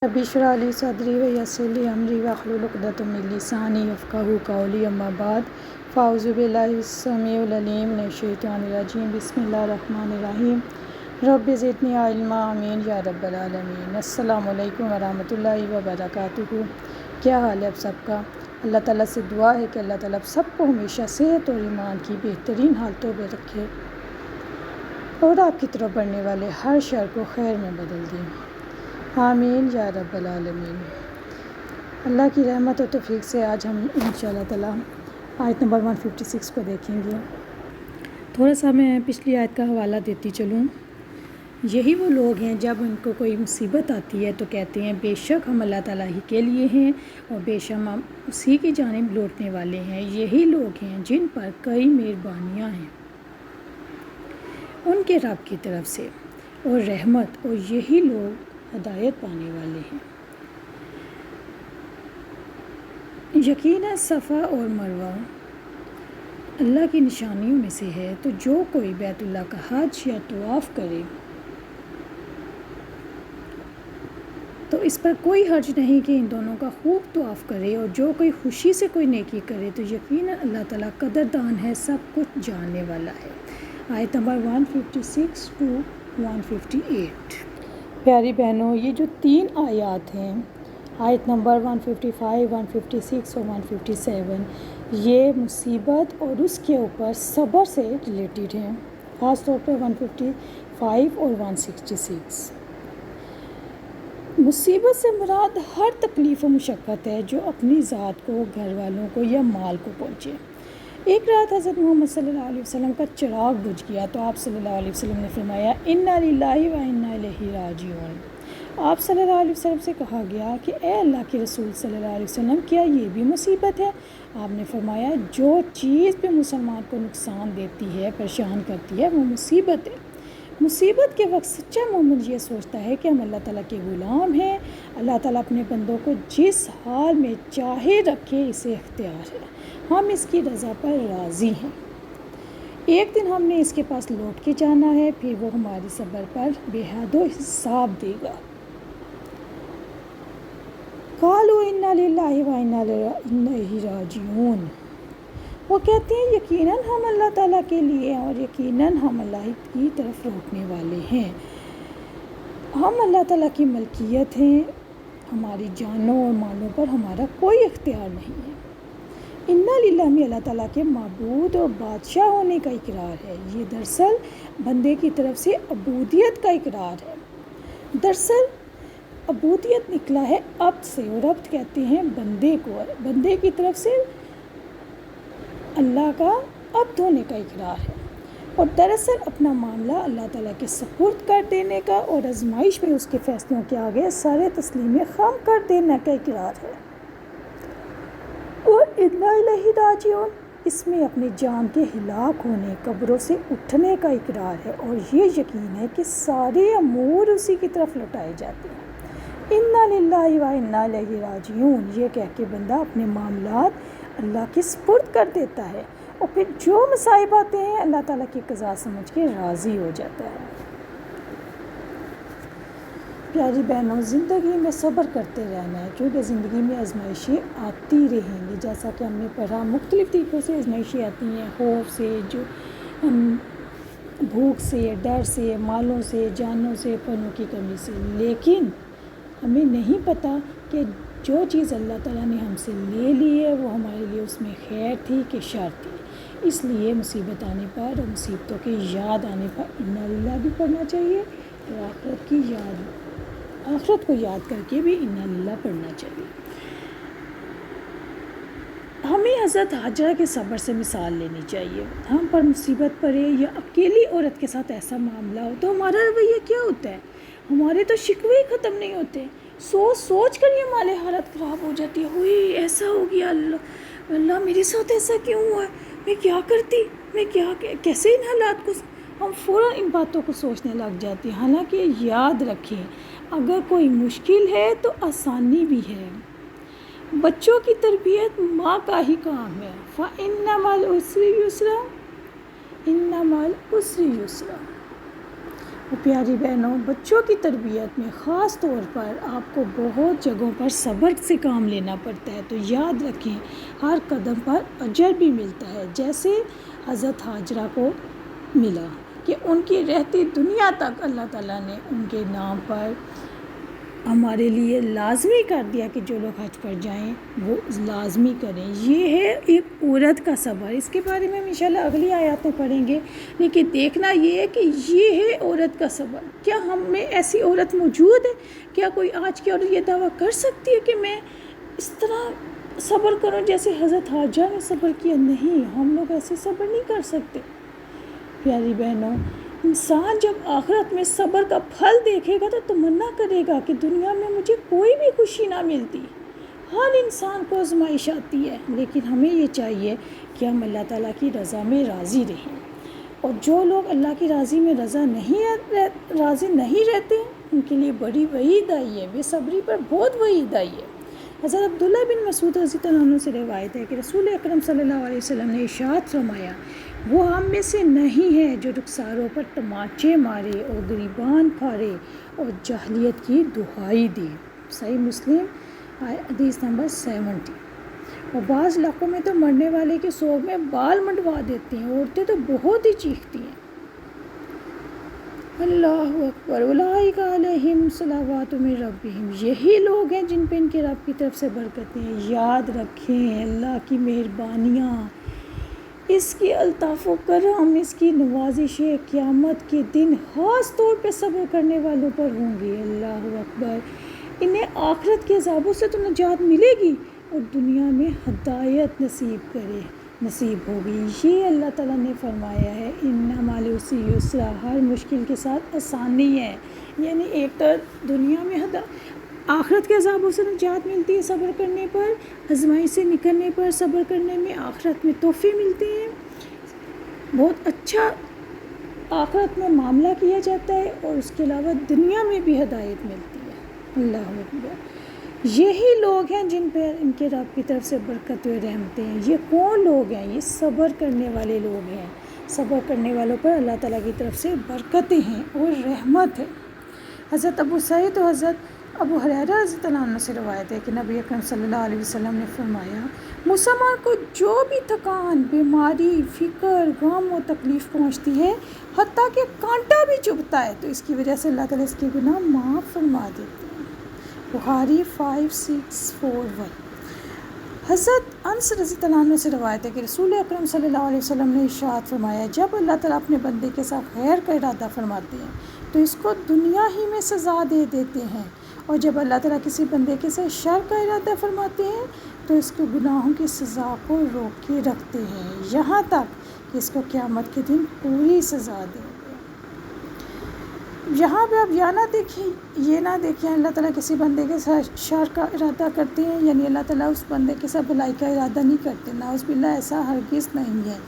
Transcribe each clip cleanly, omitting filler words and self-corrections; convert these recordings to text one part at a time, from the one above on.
رب اشرح لی صدری ویسر لی امری واحلل عقدۃ من لسانی یفقہوا قولی اما بعد فاعوذ باللہ السمیع العلیم من الشیطان الرجیم بسم اللہ الرحمن الرحیم رب زدنی علما آمین یا رب العالمین۔ السلام علیکم ورحمۃ اللہ وبرکاتہ۔ کیا حال ہے آپ سب کا؟ اللہ تعالیٰ سے دعا ہے کہ اللہ تعالیٰ سب کو ہمیشہ صحت اور ایمان کی بہترین حالتوں میں رکھے اور آپ کی طرف بڑھنے والے ہر شر کو خیر میں بدل دیں، آمین یا رب العالمین۔ اللہ کی رحمت و توفیق سے آج ہم انشاءاللہ تعالیٰ آیت نمبر 156 کو دیکھیں گے۔ تھوڑا سا میں پچھلی آیت کا حوالہ دیتی چلوں۔ یہی وہ لوگ ہیں جب ان کو کوئی مصیبت آتی ہے تو کہتے ہیں بے شک ہم اللہ تعالیٰ ہی کے لیے ہیں اور بے شک ہم اسی کی جانب لوٹنے والے ہیں۔ یہی لوگ ہیں جن پر کئی مہربانیاں ہیں ان کے رب کی طرف سے اور رحمت، اور یہی لوگ ہدایت پانے والے ہیں۔ یقیناً صفا اور مروہ اللہ کی نشانیوں میں سے ہے، تو جو کوئی بیت اللہ کا حج یا طواف کرے تو اس پر کوئی حرج نہیں کہ ان دونوں کا خوب طواف کرے، اور جو کوئی خوشی سے کوئی نیکی کرے تو یقیناً اللہ تعالیٰ قدردان ہے، سب کچھ جاننے والا ہے۔ آیت نمبر 156 to 158۔ پیاری بہنوں، یہ جو تین آیات ہیں، آیت نمبر 155، 156 اور 157، یہ مصیبت اور اس کے اوپر صبر سے ریلیٹڈ ہیں، خاص طور پر 155 اور 166۔ مصیبت سے مراد ہر تکلیف و مشقت ہے جو اپنی ذات کو، گھر والوں کو یا مال کو پہنچے۔ ایک رات حضرت محمد صلی اللہ علیہ وسلم کا چراغ بجھ گیا تو آپ صلی اللہ علیہ وسلم نے فرمایا انا للہ و انا الیہ راجعون۔ آپ صلی اللہ علیہ وسلم سے کہا گیا کہ اے اللہ کے رسول صلی اللہ علیہ وسلم، کیا یہ بھی مصیبت ہے؟ آپ نے فرمایا جو چیز بھی مسلمان کو نقصان دیتی ہے، پریشان کرتی ہے، وہ مصیبت ہے۔ مصیبت کے وقت سچا مومن یہ سوچتا ہے کہ ہم اللہ تعالیٰ کے غلام ہیں، اللہ تعالیٰ اپنے بندوں کو جس حال میں چاہے رکھے، اسے اختیار ہے، ہم اس کی رضا پر راضی ہیں۔ ایک دن ہم نے اس کے پاس لوٹ کے جانا ہے، پھر وہ ہماری صبر پر بے حد و حساب دے گا۔ قالوا انا للہ و انا الیہ راجعون۔ وہ کہتے ہیں یقیناً ہم اللہ تعالیٰ کے لیے اور یقیناً ہم اللہ کی طرف لوٹنے والے ہیں۔ ہم اللہ تعالیٰ کی ملکیت ہیں، ہماری جانوں اور مالوں پر ہمارا کوئی اختیار نہیں ہے۔ انا للہ میں اللہ تعالیٰ کے معبود اور بادشاہ ہونے کا اقرار ہے۔ یہ دراصل بندے کی طرف سے عبودیت کا اقرار ہے۔ دراصل عبودیت نکلا ہے عبد سے، اور عبد کہتے ہیں بندے کو، بندے کی طرف سے اللہ کا عبد ہونے کا اقرار ہے، اور دراصل اپنا معاملہ اللہ تعالیٰ کے سپرد کر دینے کا اور آزمائش میں اس کے فیصلوں کے آگے سارے تسلیم خم کر دینے کا اقرار ہے۔ اور انا الیہ راجعون، اس میں اپنی جان کے ہلاک ہونے، قبروں سے اٹھنے کا اقرار ہے، اور یہ یقین ہے کہ سارے امور اسی کی طرف لوٹائے جاتے ہیں۔ انا للہ و انا الیہ راجعون، یہ کہہ کے بندہ اپنے معاملات اللہ کے سپرد کر دیتا ہے، اور پھر جو مصائب آتے ہیں اللہ تعالیٰ کی قضا سمجھ کے راضی ہو جاتا ہے۔ پیاری بہنوں، زندگی میں صبر کرتے رہنا ہے، کیونکہ زندگی میں آزمائشیں آتی رہیں گی، جیسا کہ ہم نے پڑھا مختلف طریقوں سے آزمائشیں آتی ہیں، خوف سے، جو بھوک سے، ڈر سے، مالوں سے، جانوں سے، پنوں کی کمی سے، لیکن ہمیں نہیں پتہ کہ جو چیز اللہ تعالیٰ نے ہم سے لے لی ہے وہ ہمارے لیے اس میں خیر تھی کہ شر تھی۔ اس لیے مصیبت آنے پر اور مصیبتوں کی یاد آنے پر انا للہ بھی پڑھنا چاہیے، اور آخرت کو یاد کر کے بھی انا للہ پڑھنا چاہیے۔ ہمیں حضرت حجرہ کے صبر سے مثال لینی چاہیے۔ ہم پر مصیبت پڑے یا اکیلی عورت کے ساتھ ایسا معاملہ ہو تو ہمارا رویہ کیا ہوتا ہے؟ ہمارے تو شکوے ہی ختم نہیں ہوتے، سوچ کر یہ ہماری حالت خراب ہو جاتی ہے، ہوئی ایسا ہو گیا، اللہ میرے ساتھ ایسا کیوں ہوا ہے، میں کیا کرتی، میں کیسے ان حالات کو، ہم فوراً ان باتوں کو سوچنے لگ جاتے ہیں۔ حالانکہ یاد رکھیں اگر کوئی مشکل ہے تو آسانی بھی ہے۔ بچوں کی تربیت ماں کا ہی کام ہے۔ فَإِنَّ مَعَ الْعُسْرِ يُسْرًا، إِنَّ مَعَ الْعُسْرِ يُسْرًا۔ پیاری بہنوں، بچوں کی تربیت میں خاص طور پر آپ کو بہت جگہوں پر صبر سے کام لینا پڑتا ہے، تو یاد رکھیں ہر قدم پر اجر بھی ملتا ہے، جیسے حضرت حاجرہ کو ملا کہ ان کی رہتی دنیا تک اللہ تعالیٰ نے ان کے نام پر ہمارے لیے لازمی کر دیا کہ جو لوگ حج پر جائیں وہ لازمی کریں۔ یہ ہے ایک عورت کا صبر، اس کے بارے میں ہم انشاءاللہ اگلی آیات میں پڑھیں گے، لیکن دیکھنا یہ ہے کہ یہ ہے عورت کا صبر۔ کیا ہم میں ایسی عورت موجود ہے؟ کیا کوئی آج کی عورت یہ دعویٰ کر سکتی ہے کہ میں اس طرح صبر کروں جیسے حضرت حاجرہ نے صبر کیا؟ نہیں، ہم لوگ ایسے صبر نہیں کر سکتے۔ پیاری بہنوں، انسان جب آخرت میں صبر کا پھل دیکھے گا تو تمنا کرے گا کہ دنیا میں مجھے کوئی بھی خوشی نہ ملتی۔ ہر انسان کو آزمائش آتی ہے، لیکن ہمیں یہ چاہیے کہ ہم اللہ تعالیٰ کی رضا میں راضی رہیں، اور جو لوگ اللہ کی راضی میں راضی نہیں رہتے ان کے لیے بڑی وعید آئی ہے، بے صبری پر بہت وعید آئی ہے۔ حضرت عبداللہ بن مسعود رضی اللہ عنہ سے روایت ہے کہ رسول اکرم صلی اللہ علیہ وسلم نے ارشاد فرمایا، وہ ہم میں سے نہیں ہے جو رخساروں پر تماچے مارے اور گریبان پھاڑے اور جاہلیت کی دہائی دے۔ صحیح مسلم حدیث نمبر 70۔ اور بعض علاقوں میں تو مرنے والے کے سوگ میں بال منڈوا دیتے ہیں، عورتیں تو بہت ہی چیختی ہیں۔ اللہ اکبر، اولئک علیہم صلوات من ربہم، یہی لوگ ہیں جن پہ ان کے رب کی طرف سے برکتیں ہیں۔ یاد رکھیں اللہ کی مہربانیاں، اس کی الطاف و کرم، اس کی نوازشیں قیامت کے دن خاص طور پہ صبر کرنے والوں پر ہوں گی۔ اللہ اکبر، انہیں آخرت کے عذابوں سے تو نجات ملے گی اور دنیا میں ہدایت نصیب ہوگی۔ یہ اللہ تعالیٰ نے فرمایا ہے، ان مع العسر یسرا، ہر مشکل کے ساتھ آسانی ہے۔ یعنی ایک تو دنیا میں آخرت کے عذابوں سے نجات ملتی ہے صبر کرنے پر، آزمائش سے نکلنے پر صبر کرنے میں آخرت میں تحفے ملتے ہیں، بہت اچھا آخرت میں معاملہ کیا جاتا ہے، اور اس کے علاوہ دنیا میں بھی ہدایت ملتی ہے۔ اللہ اکبر، یہی لوگ ہیں جن پہ ان کے رب کی طرف سے برکت و رحمتیں ہیں۔ یہ کون لوگ ہیں؟ یہ صبر کرنے والے لوگ ہیں۔ صبر کرنے والوں پر اللہ تعالیٰ کی طرف سے برکتیں ہیں اور رحمت ہے۔ حضرت ابو سعید و حضرت ابو ہریرہ رضی اللہ عنہ سے روایت ہے کہ نبی اکرم صلی اللہ علیہ وسلم نے فرمایا، مسلمان کو جو بھی تکان، بیماری، فکر، غم و تکلیف پہنچتی ہے، حتیٰ کہ کانٹا بھی چبھتا ہے، تو اس کی وجہ سے اللہ تعالیٰ اس کے گناہ معاف فرما دیتے ہیں۔ بخاری 5641۔ حضرت انس رضی اللہ عنہ سے روایت ہے کہ رسول اکرم صلی اللہ علیہ وسلم نے ارشاد فرمایا، جب اللہ تعالیٰ اپنے بندے کے ساتھ خیر کا ارادہ فرماتے ہیں تو اس کو دنیا ہی میں سزا دے دیتے ہیں، اور جب اللہ تعالیٰ کسی بندے کے ساتھ شر کا ارادہ فرماتے ہیں تو اس کے گناہوں کی سزا کو روک کے رکھتے ہیں، یہاں تک کہ اس کو قیامت کے دن پوری سزا دیں گے۔ یہاں پہ آپ یہ نہ دیکھیں اللہ تعالیٰ کسی بندے کے ساتھ شر کا ارادہ کرتے ہیں، یعنی اللہ تعالیٰ اس بندے کے ساتھ بھلائی کا ارادہ نہیں کرتے، نعوذ باللہ، ایسا ہرگز نہیں ہے۔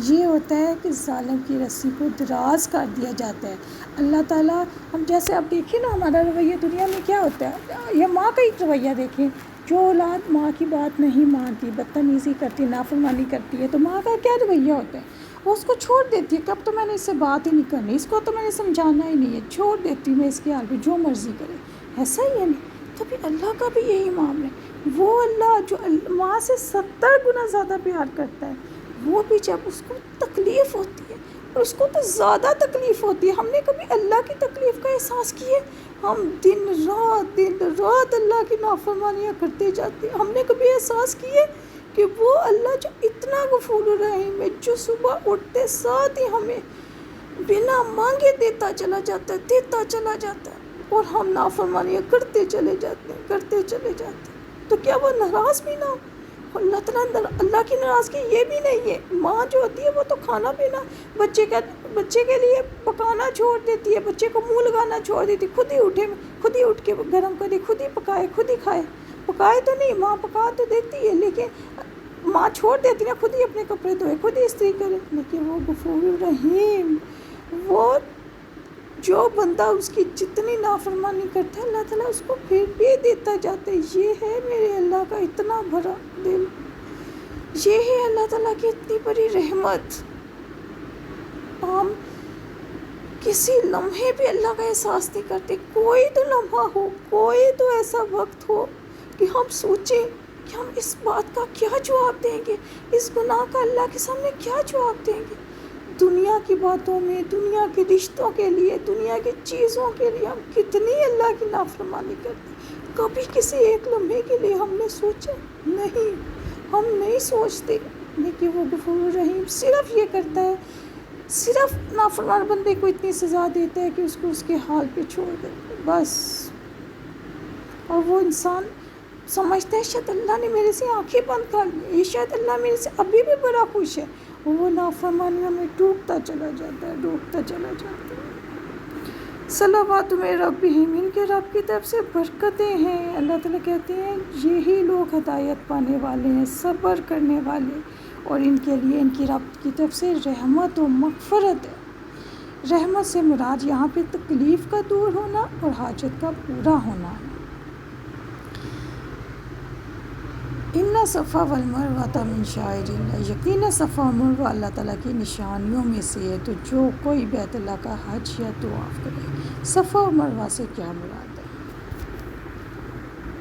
یہ ہوتا ہے کہ ظالم کی رسی کو دراز کر دیا جاتا ہے۔ اللہ تعالیٰ، ہم جیسے آپ دیکھیں نا ہمارا رویہ دنیا میں کیا ہوتا ہے، یا ماں کا ایک رویہ دیکھیں، جو اولاد ماں کی بات نہیں مانتی، بدتمیزی کرتی، نافرمانی کرتی ہے، تو ماں کا کیا رویہ ہوتا ہے؟ وہ اس کو چھوڑ دیتی ہے کہ اب تو میں نے اس سے بات ہی نہیں کرنی، اس کو تو میں نے سمجھانا ہی نہیں ہے، چھوڑ دیتی میں اس کے حال پہ جو مرضی کرے۔ ایسا ہی ہے نہیں؟ تو پھر اللہ کا بھی یہی معاملہ ہے۔ وہ اللہ جو ماں سے 70 گنا زیادہ پیار کرتا ہے، وہ بھی جب اس کو تکلیف ہوتی ہے، اور اس کو تو زیادہ تکلیف ہوتی ہے، ہم نے کبھی اللہ کی تکلیف کا احساس کیے؟ ہم دن رات اللہ کی نافرمانیاں کرتے جاتے ہیں، ہم نے کبھی احساس کیے کہ وہ اللہ جو اتنا غفور الرحیم ہے، جو صبح اٹھتے ساتھ ہی ہمیں بنا مانگے دیتا چلا جاتا ہے، اور ہم نافرمانیاں کرتے چلے جاتے ہیں، تو کیا وہ ناراض بھی نہ ہو؟ اللہ تعالیٰ، اللہ کی ناراضگی یہ بھی نہیں ہے۔ ماں جو ہوتی ہے وہ تو کھانا پینا بچے کے لیے پکانا چھوڑ دیتی ہے، بچے کو منہ لگانا چھوڑ دیتی، خود ہی اٹھ کے گرم کرے، خود ہی پکائے، خود ہی کھائے۔ پکائے تو نہیں، ماں پکا تو دیتی ہے، لیکن ماں چھوڑ دیتی ہے خود ہی اپنے کپڑے دھوئے، خود ہی استری کرے۔ لیکن وہ غفور الرحیم، وہ جو بندہ اس کی جتنی نافرمانی کرتا ہے اللہ تعالیٰ اس کو پھر بھی دیتا جاتا ہے۔ یہ ہے میرے اللہ کا اتنا بڑا دل، یہ ہے اللہ تعالیٰ کی اتنی بڑی رحمت۔ ہم کسی لمحے بھی اللہ کا احساس نہیں کرتے. کوئی تو لمحہ ہو، کوئی تو ایسا وقت ہو کہ ہم سوچیں کہ ہم اس بات کا کیا جواب دیں گے، اس گناہ کا اللہ کے سامنے کیا جواب دیں گے. دنیا کی باتوں میں، دنیا کے رشتوں کے لیے، دنیا کی چیزوں کے لیے ہم کتنی اللہ کی نافرمانی کرتے. کبھی کسی ایک لمحے کے لیے ہم نے سوچا نہیں، ہم نہیں سوچتے. لیکن وہ غفور رحیم صرف یہ کرتا ہے، صرف نافرمان بندے کو اتنی سزا دیتا ہے کہ اس کو اس کے حال پہ چھوڑ دے بس. اور وہ انسان سمجھتا ہے شاید اللہ نے میرے سے آنکھیں بند کر لی، شاید اللہ میرے سے ابھی بھی بڑا خوش ہے. وہ نافرمانیوں میں ڈوبتا چلا جاتا ہے، ڈوبتا چلا جاتا ہے. صلوات میرے ربہم، ان کے رب کی طرف سے برکتیں ہیں. اللہ تعالیٰ کہتے ہیں یہی لوگ ہدایت پانے والے ہیں، صبر کرنے والے، اور ان کے لیے ان کی رب کی طرف سے رحمت و مغفرت ہے. رحمت سے مراد یہاں پہ تکلیف کا دور ہونا اور حاجت کا پورا ہونا. ان صفا والمروہ من شعائر اللہ، یقینا صفا و مروہ اللہ تعالیٰ کی نشانیوں میں سے ہے. تو جو کوئی بیت اللہ کا حج یا طواف کرے. صفا و مروہ سے کیا مراد؟